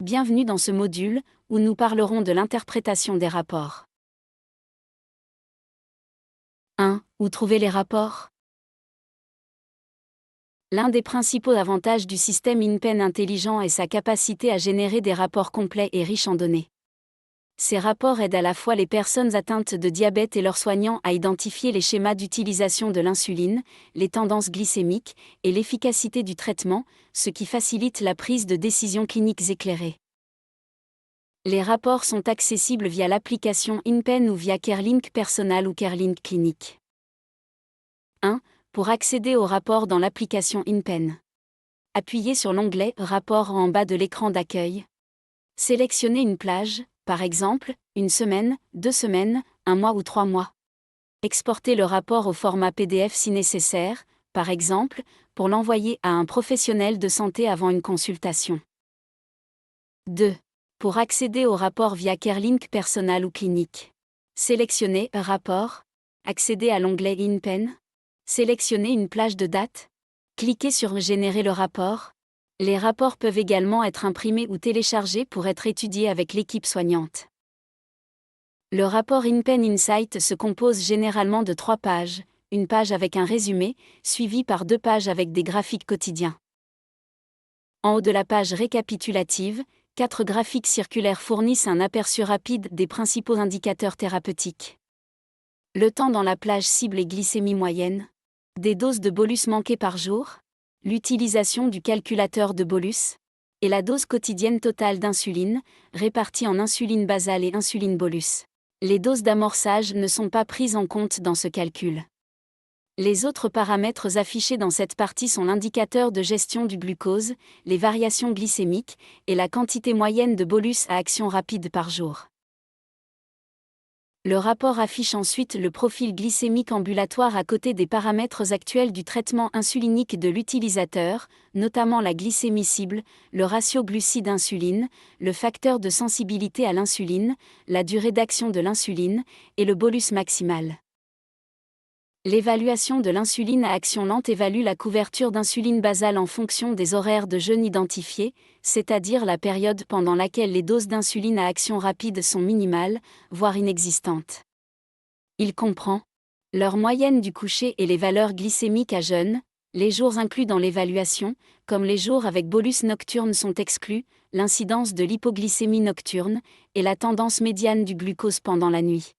Bienvenue dans ce module, où nous parlerons de l'interprétation des rapports. 1. Où trouver les rapports? L'un des principaux avantages du système InPen intelligent est sa capacité à générer des rapports complets et riches en données. Ces rapports aident à la fois les personnes atteintes de diabète et leurs soignants à identifier les schémas d'utilisation de l'insuline, les tendances glycémiques et l'efficacité du traitement, ce qui facilite la prise de décisions cliniques éclairées. Les rapports sont accessibles via l'application InPen ou via CareLink Personal ou CareLink Clinic. 1. Pour accéder aux rapports dans l'application InPen. Appuyez sur l'onglet « Rapports » en bas de l'écran d'accueil. Sélectionnez une plage, par exemple, une semaine, 2 semaines, 1 mois ou 3 mois. Exportez le rapport au format PDF si nécessaire, par exemple, pour l'envoyer à un professionnel de santé avant une consultation. 2. Pour accéder au rapport via CareLink Personal ou Clinic. Sélectionnez « Rapport », accédez à l'onglet InPen. Sélectionnez une plage de date. Cliquez sur « Générer le rapport ». Les rapports peuvent également être imprimés ou téléchargés pour être étudiés avec l'équipe soignante. Le rapport InPen Insight se compose généralement de 3 pages, une page avec un résumé, suivi par 2 pages avec des graphiques quotidiens. En haut de la page récapitulative, 4 graphiques circulaires fournissent un aperçu rapide des principaux indicateurs thérapeutiques. Le temps dans la plage cible et glycémie moyenne. Des doses de bolus manquées par jour. L'utilisation du calculateur de bolus. Et la dose quotidienne totale d'insuline, répartie en insuline basale et insuline bolus. Les doses d'amorçage ne sont pas prises en compte dans ce calcul. Les autres paramètres affichés dans cette partie sont l'indicateur de gestion du glucose, les variations glycémiques, et la quantité moyenne de bolus à action rapide par jour. Le rapport affiche ensuite le profil glycémique ambulatoire à côté des paramètres actuels du traitement insulinique de l'utilisateur, notamment la glycémie cible, le ratio glucide-insuline, le facteur de sensibilité à l'insuline, la durée d'action de l'insuline, et le bolus maximal. L'évaluation de l'insuline à action lente évalue la couverture d'insuline basale en fonction des horaires de jeûne identifiés, c'est-à-dire la période pendant laquelle les doses d'insuline à action rapide sont minimales, voire inexistantes. Il comprend l'heure moyenne du coucher et les valeurs glycémiques à jeûne, les jours inclus dans l'évaluation, comme les jours avec bolus nocturne sont exclus, l'incidence de l'hypoglycémie nocturne, et la tendance médiane du glucose pendant la nuit.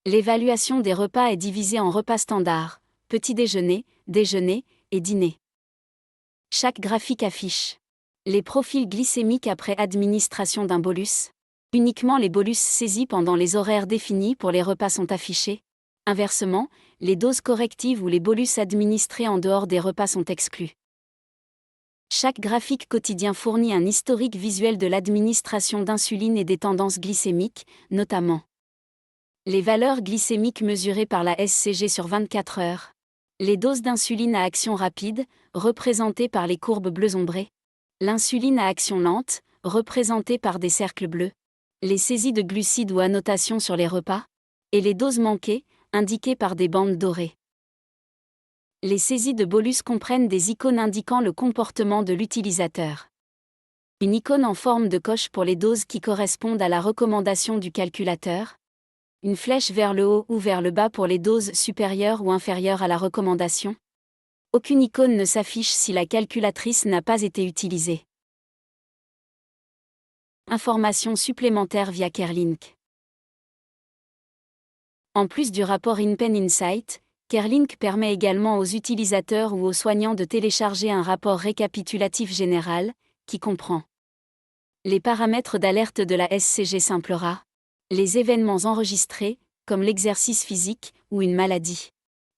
L'évaluation des repas est divisée en repas standards, petit déjeuner, déjeuner et dîner. Chaque graphique affiche les profils glycémiques après administration d'un bolus. Uniquement les bolus saisis pendant les horaires définis pour les repas sont affichés. Inversement, les doses correctives ou les bolus administrés en dehors des repas sont exclus. Chaque graphique quotidien fournit un historique visuel de l'administration d'insuline et des tendances glycémiques, notamment les valeurs glycémiques mesurées par la SCG sur 24 heures. Les doses d'insuline à action rapide, représentées par les courbes bleues ombrées. L'insuline à action lente, représentée par des cercles bleus. Les saisies de glucides ou annotations sur les repas. Et les doses manquées, indiquées par des bandes dorées. Les saisies de bolus comprennent des icônes indiquant le comportement de l'utilisateur. Une icône en forme de coche pour les doses qui correspondent à la recommandation du calculateur. Une flèche vers le haut ou vers le bas pour les doses supérieures ou inférieures à la recommandation. Aucune icône ne s'affiche si la calculatrice n'a pas été utilisée. Informations supplémentaires via CareLink. En plus du rapport InPen Insight, CareLink permet également aux utilisateurs ou aux soignants de télécharger un rapport récapitulatif général, qui comprend les paramètres d'alerte de la SCG Simplera, les événements enregistrés, comme l'exercice physique ou une maladie.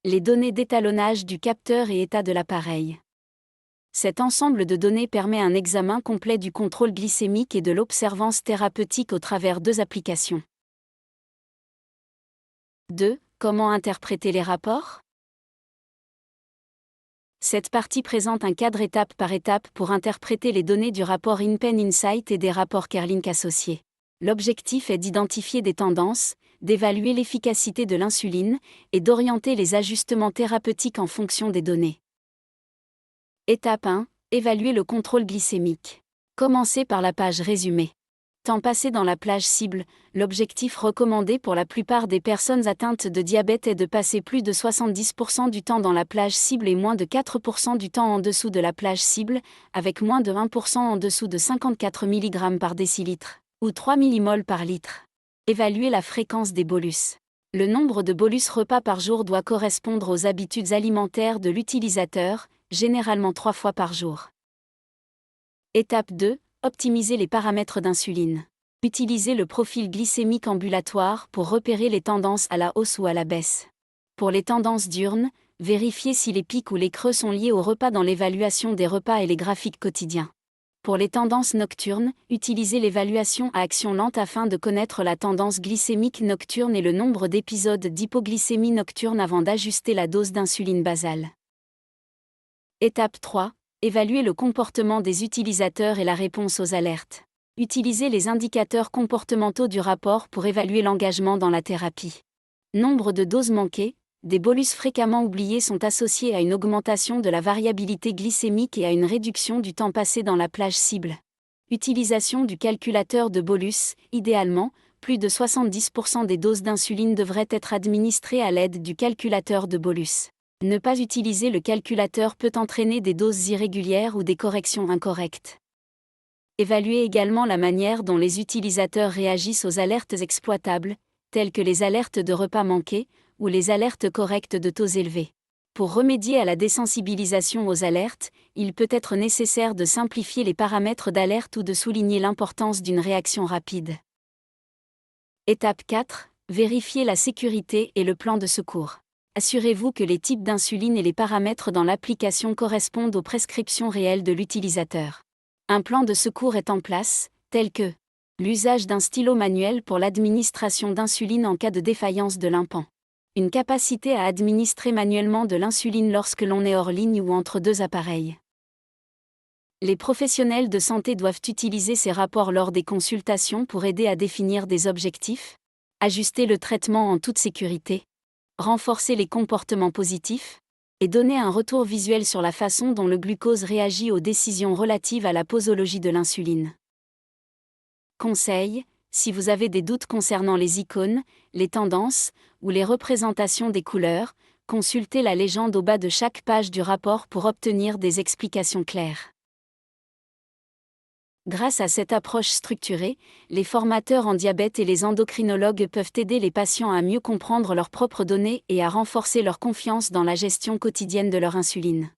Les données d'étalonnage du capteur et état de l'appareil. Cet ensemble de données permet un examen complet du contrôle glycémique et de l'observance thérapeutique au travers 2 applications. 2. Comment interpréter les rapports? Cette partie présente un cadre étape par étape pour interpréter les données du rapport InPen Insight et des rapports CareLink associés. L'objectif est d'identifier des tendances, d'évaluer l'efficacité de l'insuline et d'orienter les ajustements thérapeutiques en fonction des données. Étape 1. Évaluer le contrôle glycémique. Commencez par la page résumée. Temps passé dans la plage cible, l'objectif recommandé pour la plupart des personnes atteintes de diabète est de passer plus de 70% du temps dans la plage cible et moins de 4% du temps en dessous de la plage cible, avec moins de 1% en dessous de 54 mg par décilitre, ou 3 mmol par litre. Évaluez la fréquence des bolus. Le nombre de bolus repas par jour doit correspondre aux habitudes alimentaires de l'utilisateur, généralement 3 fois par jour. Étape 2. Optimiser les paramètres d'insuline. Utilisez le profil glycémique ambulatoire pour repérer les tendances à la hausse ou à la baisse. Pour les tendances diurnes, vérifiez si les pics ou les creux sont liés au repas dans l'évaluation des repas et les graphiques quotidiens. Pour les tendances nocturnes, utilisez l'évaluation à action lente afin de connaître la tendance glycémique nocturne et le nombre d'épisodes d'hypoglycémie nocturne avant d'ajuster la dose d'insuline basale. Étape 3. Évaluer le comportement des utilisateurs et la réponse aux alertes. Utilisez les indicateurs comportementaux du rapport pour évaluer l'engagement dans la thérapie. Nombre de doses manquées, des bolus fréquemment oubliés sont associés à une augmentation de la variabilité glycémique et à une réduction du temps passé dans la plage cible. Utilisation du calculateur de bolus, idéalement, plus de 70% des doses d'insuline devraient être administrées à l'aide du calculateur de bolus. Ne pas utiliser le calculateur peut entraîner des doses irrégulières ou des corrections incorrectes. Évaluez également la manière dont les utilisateurs réagissent aux alertes exploitables, telles que les alertes de repas manqués ou les alertes correctes de taux élevés. Pour remédier à la désensibilisation aux alertes, il peut être nécessaire de simplifier les paramètres d'alerte ou de souligner l'importance d'une réaction rapide. Étape 4. Vérifiez la sécurité et le plan de secours. Assurez-vous que les types d'insuline et les paramètres dans l'application correspondent aux prescriptions réelles de l'utilisateur. Un plan de secours est en place, tel que l'usage d'un stylo manuel pour l'administration d'insuline en cas de défaillance de l'impan. Une capacité à administrer manuellement de l'insuline lorsque l'on est hors ligne ou entre deux appareils. Les professionnels de santé doivent utiliser ces rapports lors des consultations pour aider à définir des objectifs, ajuster le traitement en toute sécurité, renforcer les comportements positifs, et donner un retour visuel sur la façon dont le glucose réagit aux décisions relatives à la posologie de l'insuline. Conseil: si vous avez des doutes concernant les icônes, les tendances, ou les représentations des couleurs, consultez la légende au bas de chaque page du rapport pour obtenir des explications claires. Grâce à cette approche structurée, les formateurs en diabète et les endocrinologues peuvent aider les patients à mieux comprendre leurs propres données et à renforcer leur confiance dans la gestion quotidienne de leur insuline.